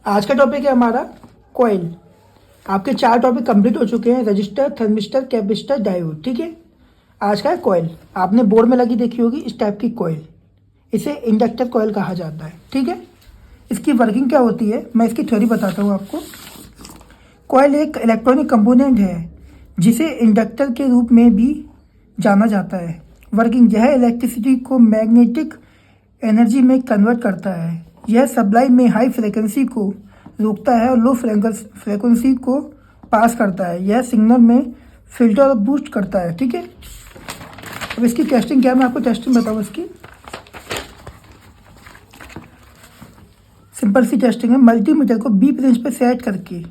आज का टॉपिक है हमारा कॉइल। आपके 4 टॉपिक कंप्लीट हो चुके हैं, रजिस्टर, थर्मिस्टर, कैपेसिटर, डायोड। ठीक है, आज का है कॉइल। आपने बोर्ड में लगी देखी होगी इस टाइप की कॉइल, इसे इंडक्टर कॉइल कहा जाता है। ठीक है, इसकी वर्किंग क्या होती है मैं इसकी थ्योरी बताता हूँ आपको। कॉइल एक इलेक्ट्रॉनिक कंपोनेंट है जिसे इंडक्टर के रूप में भी जाना जाता है। वर्किंग, यह इलेक्ट्रिसिटी को मैग्नेटिक एनर्जी में कन्वर्ट करता है। यह सप्लाई में हाई फ्रीक्वेंसी को रोकता है और लो फ्रीक्वेंसी को पास करता है। यह सिग्नल में फिल्टर और बूस्ट करता है। ठीक है, अब इसकी टेस्टिंग क्या है मैं आपको टेस्टिंग बताऊँ इसकी। सिंपल सी टेस्टिंग है। मल्टीमीटर को बीप रेंज पर सेट करके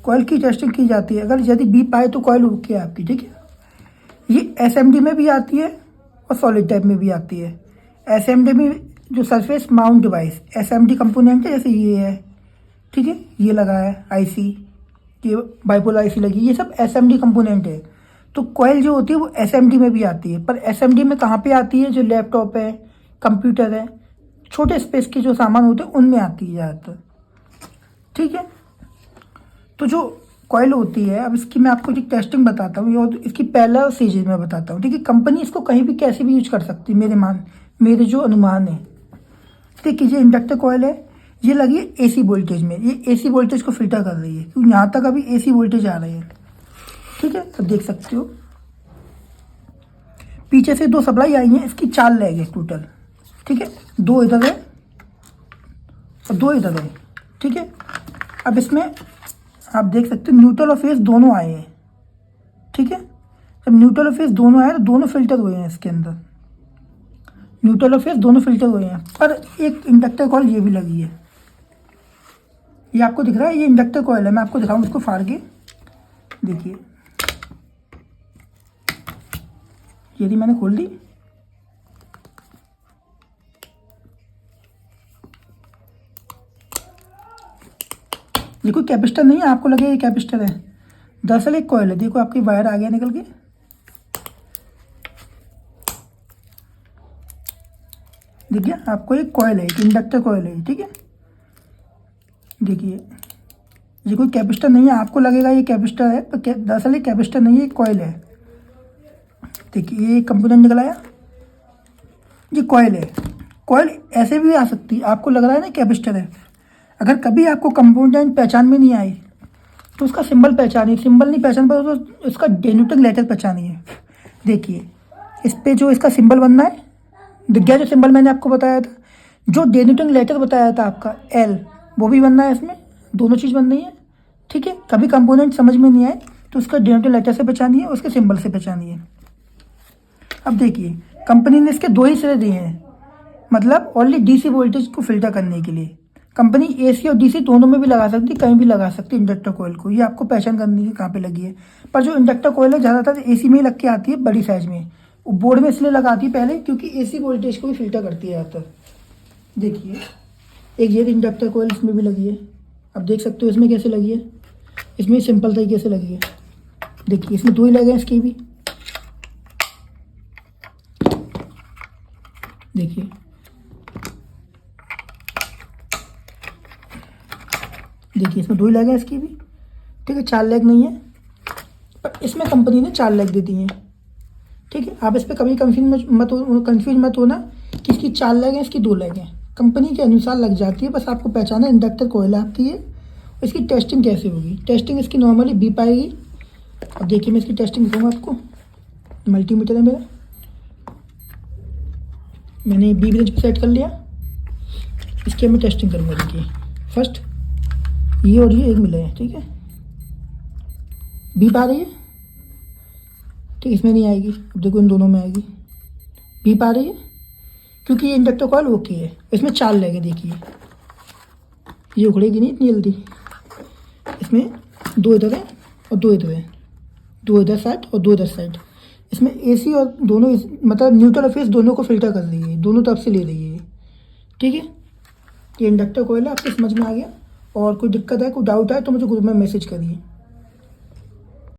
कॉइल की टेस्टिंग की जाती है। अगर यदि बीप आए तो कॉइल ओके है आपकी। ठीक है, ये एसएमडी में भी आती है और सॉलिड टाइप में भी आती है। एसएमडी में जो surface mount device SMD component है, जैसे ये है, ठीक है, ये लगा है आईसी, ये बाइपोलर आईसी लगी, ये सब एसएमडी कंपोनेंट है। तो कॉइल जो होती है वो एसएमडी में भी आती है, पर एसएमडी में कहाँ पे आती है, जो लैपटॉप है, कंप्यूटर है, छोटे स्पेस के जो सामान होते हैं उनमें आती है ज़्यादातर। ठीक है, तो जो कॉइल होती है, अब इसकी मैं आपको एक टेस्टिंग बताता हूँ और इसकी पहला सीरीज में बताता हूँ। ठीक है, कंपनी इसको कहीं भी कैसे भी यूज कर सकती है, मेरे जो अनुमान है। देखिए, ये इंडक्टर कॉइल है, ये लगी है एसी वोल्टेज में। ये एसी वोल्टेज को फिल्टर कर रही है क्योंकि यहाँ तक अभी एसी वोल्टेज आ रही है। ठीक है, तो देख सकते हो पीछे से 2 सप्लाई आई हैं, इसकी 4 लेग है टोटल। ठीक है, 2 इधर है और 2 इधर है। ठीक है, अब इसमें आप देख सकते हो न्यूट्रल और फेस दोनों आए हैं। ठीक है, जब न्यूट्रल और फेस दोनों आए तो दोनों फिल्टर हुए हैं इसके अंदर, न्यूट्रल और फेस दोनों फिल्टर हुए हैं। पर एक इंडक्टर कॉइल ये भी लगी है, ये आपको दिख रहा है, ये इंडक्टर कॉइल है। मैं आपको दिखाऊं इसको फाड़ के, देखिए, यदि मैंने खोल दी, ये कोई कैपेसिटर नहीं है, आपको लगे ये कैपेसिटर है, दरअसल एक कॉइल है। देखो आपकी वायर आ गया निकल के, देखिए आपको एक कॉइल है, एक इंडक्टर कॉइल है। ठीक है, देखिए ये कोई कैपेसिटर नहीं है, आपको लगेगा ये कैपेसिटर है, पर दरअसल ये कैपेसिटर नहीं है, एक कॉइल है। देखिए ये कंपोनेंट निकल आया, ये कॉइल है। कॉइल ऐसे भी आ सकती है, आपको लग रहा है ना कैपेसिटर है। अगर कभी आपको कंपोनेंट पहचान में नहीं आई तो उसका सिंबल पहचानिए, सिंबल नहीं पहचान पाए तो इसका डेनोटिंग लेटर पहचानिए। देखिए इस पर जो इसका सिंबल बनना है, दिख गया जो सिंबल मैंने आपको बताया था, जो डेनोटिंग लेटर बताया था आपका एल, वो भी बनना है इसमें, दोनों चीज़ बननी है। ठीक है, कभी कंपोनेंट समझ में नहीं आए तो उसका डेनोटिंग लेटर से पहचानिए, उसके सिंबल से पहचानिए। अब देखिए कंपनी ने इसके 2 ही सिरे दिए हैं, मतलब ओनली डीसी वोल्टेज को फिल्टर करने के लिए। कंपनी एसी और डीसी दोनों में भी लगा सकती, कहीं भी लगा सकती है इंडक्टर कॉइल को। ये आपको पहचान करनी है कहाँ पे लगी है। पर जो इंडक्टर कॉइल है ज़्यादातर एसी में ही लग के आती है, बड़ी साइज में। वो बोर्ड में इसलिए लगाती है पहले क्योंकि एसी वोल्टेज को भी फिल्टर करती है ज़्यादातर। देखिए एक ये इंडक्टर कॉइल इसमें भी लगी है, अब देख सकते हो इसमें कैसे लगी है, इसमें सिंपल तरीके से लगी है। देखिए इसमें 2 ही लगे हैं इसकी भी, देखिए देखिए इसमें 2 ही लेग है इसकी भी। ठीक है, 4 लेग नहीं है, पर इसमें कंपनी ने 4 लेग दे दी हैं। ठीक है, आप इस पर कभी कंफ्यूज मत होना कि इसकी 4 लेग हैं, इसकी 2 लेग हैं, कंपनी के अनुसार लग जाती है। बस आपको पहचाना इंडक्टर कॉइल आपकी है। इसकी टेस्टिंग कैसे होगी, टेस्टिंग इसकी नॉर्मली बीप आएगी। अब देखिए मैं इसकी टेस्टिंग दिखाऊंगा आपको। मल्टीमीटर है मेरा, मैंने बीप रेंज पर सेट कर लिया, इसकी मैं टेस्टिंग करूँगा। देखिए फर्स्ट ये और ये एक मिले हैं। ठीक है, बीप आ रही है, ठीक, इसमें नहीं आएगी। अब देखो इन दोनों में आएगी, बीप आ रही है क्योंकि ये इंडक्टर कॉइल ओके है। इसमें 4 लेग है, देखिए ये उखड़ेगी नहीं इतनी जल्दी। इसमें 2 इधर है और 2 इधर है, 2 इधर साइड और 2 इधर साइड। इसमें एसी और दोनों मतलब न्यूट्रल और फेस दोनों को फिल्टर कर रही है, दोनों तरफ से ले रही है। ठीक है, ये इंडक्टर कॉइल है, आपको समझ में आ गया। और कोई दिक्कत है, कोई डाउट है तो मुझे ग्रुप में मैसेज करिए।